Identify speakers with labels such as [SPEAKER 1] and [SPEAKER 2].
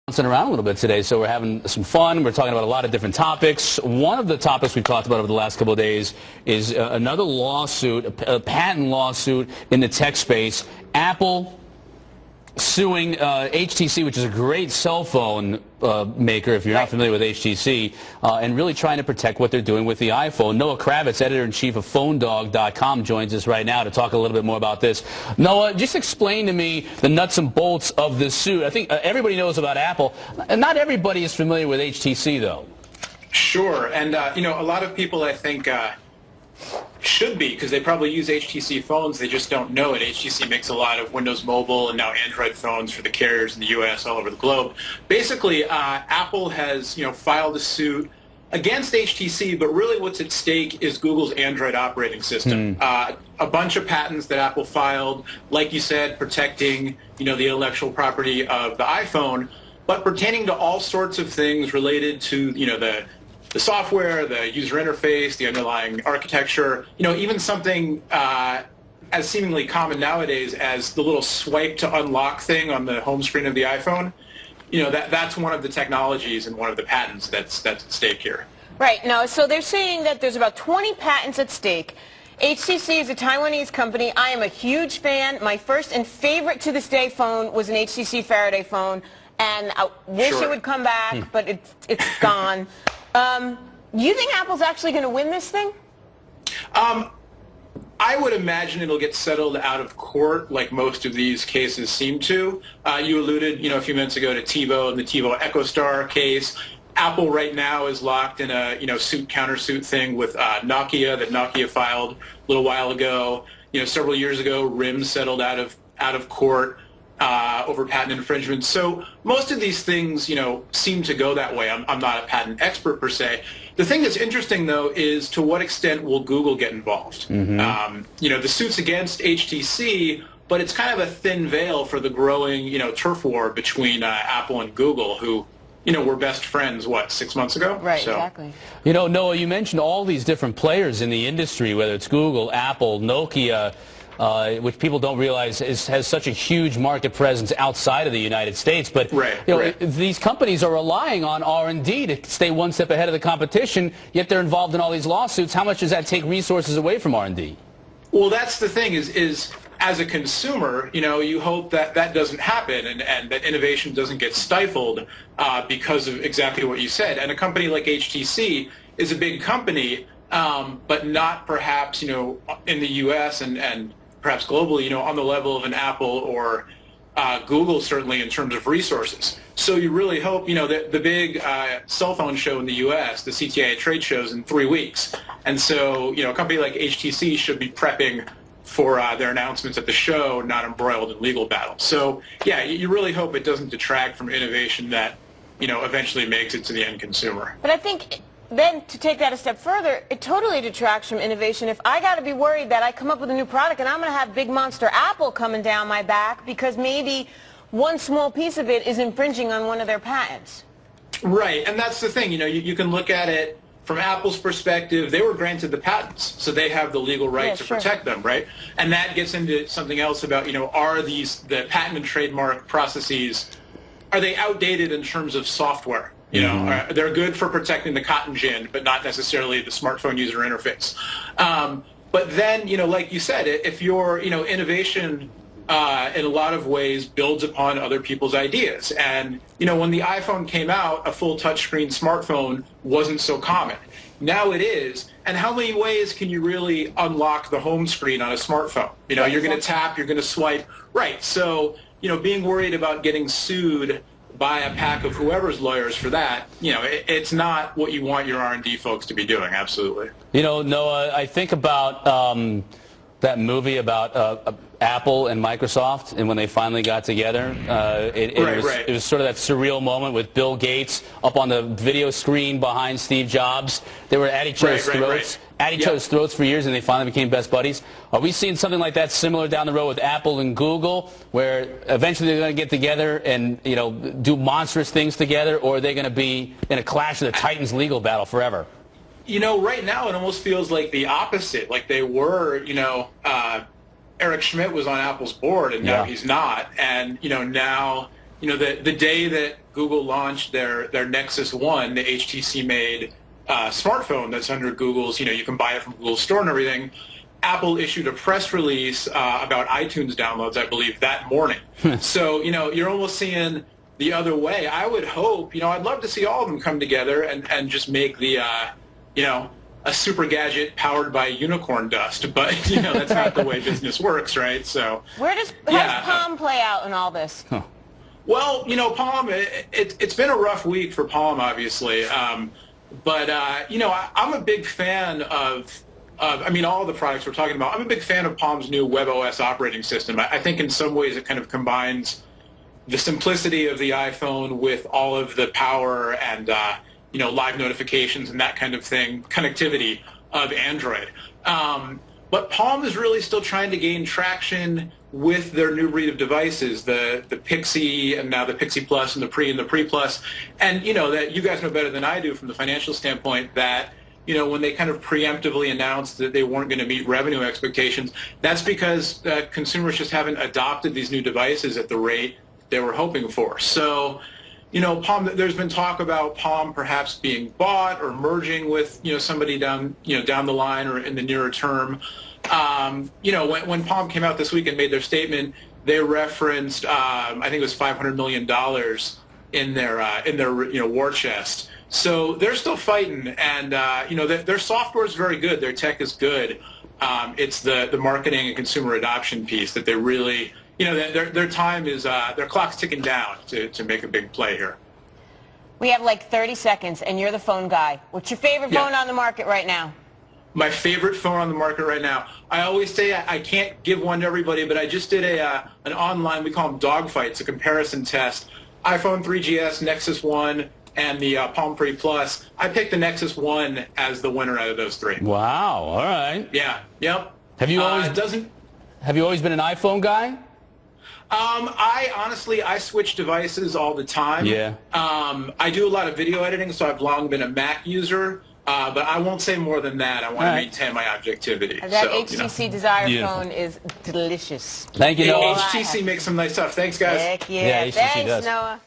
[SPEAKER 1] bouncing around a little bit today, so we're having some fun. We're talking about a lot of different topics. One of the topics we've talked about over the last couple of days is another lawsuit, a patent lawsuit in the tech space. Apple suing HTC, which is a great cell phone maker, if you're not familiar with HTC, and really trying to protect what they're doing with the iPhone. Noah Kravitz, editor-in-chief of PhoneDog.com, joins us right now to talk a little bit more about this. Noah, just explain to me the nuts and bolts of this suit. I think everybody knows about Apple. Not everybody is familiar with HTC, though.
[SPEAKER 2] Sure, and you know, a lot of people, I think, should be, because they probably use HTC phones, they just don't know it. HTC makes a lot of Windows Mobile and now Android phones for the carriers in the US, all over the globe. Basically, Apple has, filed a suit against HTC, but really what's at stake is Google's Android operating system. A bunch of patents that Apple filed, like you said, protecting, the intellectual property of the iPhone, but pertaining to all sorts of things related to, the software, the user interface, the underlying architecture, even something as seemingly common nowadays as the little swipe to unlock thing on the home screen of the iPhone. That's one of the technologies and one of the patents that's at stake here.
[SPEAKER 3] Right. Now, so they're saying that there's about 20 patents at stake. HTC is a Taiwanese company. I am a huge fan. My first and favorite to this day phone was an HTC Faraday phone, and I wish it would come back, but it's gone. You think Apple's actually going to win this thing?
[SPEAKER 2] I would imagine it'll get settled out of court, like most of these cases seem to. You alluded, a few minutes ago to TiVo and the TiVo EchoStar case. Apple right now is locked in a, suit-countersuit thing with Nokia that Nokia filed a little while ago. Several years ago, RIM settled out of court over patent infringement. So most of these things, seem to go that way. I'm not a patent expert per se. The thing that's interesting, though, is to what extent will Google get involved? The suit's against HTC, but it's kind of a thin veil for the growing, turf war between Apple and Google, who, were best friends, 6 months ago?
[SPEAKER 3] Right, exactly.
[SPEAKER 1] Noah, you mentioned all these different players in the industry, whether it's Google, Apple, Nokia, which people don't realize has such a huge market presence outside of the United States. But these companies are relying on R&D to stay one step ahead of the competition, yet they're involved in all these lawsuits. How much does that take resources away from R&D?
[SPEAKER 2] Well, that's the thing is as a consumer, you hope that that doesn't happen and that innovation doesn't get stifled because of exactly what you said. And a company like HTC is a big company, but not perhaps, in the U.S. and perhaps globally, on the level of an Apple or Google, certainly in terms of resources. So you really hope, that the big cell phone show in the U.S., the CTIA trade shows in 3 weeks. And so, a company like HTC should be prepping for their announcements at the show, not embroiled in legal battles. So, yeah, you really hope it doesn't detract from innovation that, eventually makes it to the end consumer.
[SPEAKER 3] But I think then, to take that a step further, it totally detracts from innovation. If I got to be worried that I come up with a new product and I'm going to have big monster Apple coming down my back because maybe one small piece of it is infringing on one of their patents.
[SPEAKER 2] Right, and that's the thing. You can look at it from Apple's perspective. They were granted the patents, so they have the legal right to protect them, right? And that gets into something else about, are the patent and trademark processes, are they outdated in terms of software? They're good for protecting the cotton gin, but not necessarily the smartphone user interface. But then, like you said, if your, innovation in a lot of ways builds upon other people's ideas. And, when the iPhone came out, a full touchscreen smartphone wasn't so common. Now it is. And how many ways can you really unlock the home screen on a smartphone? You're going to tap, you're going to swipe. Right. So, being worried about getting sued by a pack of whoever's lawyers for that, it's not what you want your R&D folks to be doing, absolutely.
[SPEAKER 1] Noah, I think about that movie about Apple and Microsoft, and when they finally got together, it was sort of that surreal moment with Bill Gates up on the video screen behind Steve Jobs. They were at each other's throats. At each other's throats for years, and they finally became best buddies. Are we seeing something like that similar down the road with Apple and Google, where eventually they're going to get together and do monstrous things together, or are they going to be in a clash of the Titans legal battle forever?
[SPEAKER 2] Right now it almost feels like the opposite. Like they were, Eric Schmidt was on Apple's board, and now he's not. And now the day that Google launched their Nexus One, the HTC made smartphone that's under Google's, you can buy it from Google's store and everything. Apple issued a press release about iTunes downloads, I believe, that morning. So, you're almost seeing the other way. I would hope, I'd love to see all of them come together and just make the, a super gadget powered by unicorn dust. But, that's not the way business works, right? So,
[SPEAKER 3] how does Palm play out in all this?
[SPEAKER 1] Huh.
[SPEAKER 2] Well, Palm, it's been a rough week for Palm, obviously. But I'm a big fan of all the products we're talking about. I'm a big fan of Palm's new WebOS operating system. I think in some ways it kind of combines the simplicity of the iPhone with all of the power and, live notifications and that kind of thing, connectivity of Android. But Palm is really still trying to gain traction with their new breed of devices, the Pixie and now the Pixie Plus and the Pre Plus. And, that you guys know better than I do from the financial standpoint that, when they kind of preemptively announced that they weren't going to meet revenue expectations, that's because consumers just haven't adopted these new devices at the rate they were hoping for. So, Palm, there's been talk about Palm perhaps being bought or merging with, somebody down the line or in the nearer term. When Palm came out this week and made their statement, they referenced, I think it was $500 million in their war chest. So they're still fighting, and their software is very good. Their tech is good. It's the marketing and consumer adoption piece that they really, their time is their clock's ticking down to make a big play here.
[SPEAKER 3] We have like 30 seconds, and you're the phone guy. What's your favorite phone on the market right now?
[SPEAKER 2] My favorite phone on the market right now. I always say I can't give one to everybody, but I just did an online, we call them dogfights, a comparison test. iPhone 3GS, Nexus One, and the Palm Pre Plus. I picked the Nexus One as the winner out of those three.
[SPEAKER 1] Wow. All right.
[SPEAKER 2] Yeah. Yep.
[SPEAKER 1] Have you always been an iPhone guy?
[SPEAKER 2] I switch devices all the time.
[SPEAKER 1] Yeah.
[SPEAKER 2] I do a lot of video editing, so I've long been a Mac user. But I won't say more than that. I want to maintain my objectivity.
[SPEAKER 3] That HTC Desire phone is delicious.
[SPEAKER 1] Thank you, Noah.
[SPEAKER 2] HTC makes some nice stuff. Thanks, guys.
[SPEAKER 3] Heck yeah.
[SPEAKER 1] HTC
[SPEAKER 3] Thanks,
[SPEAKER 1] does.
[SPEAKER 3] Noah.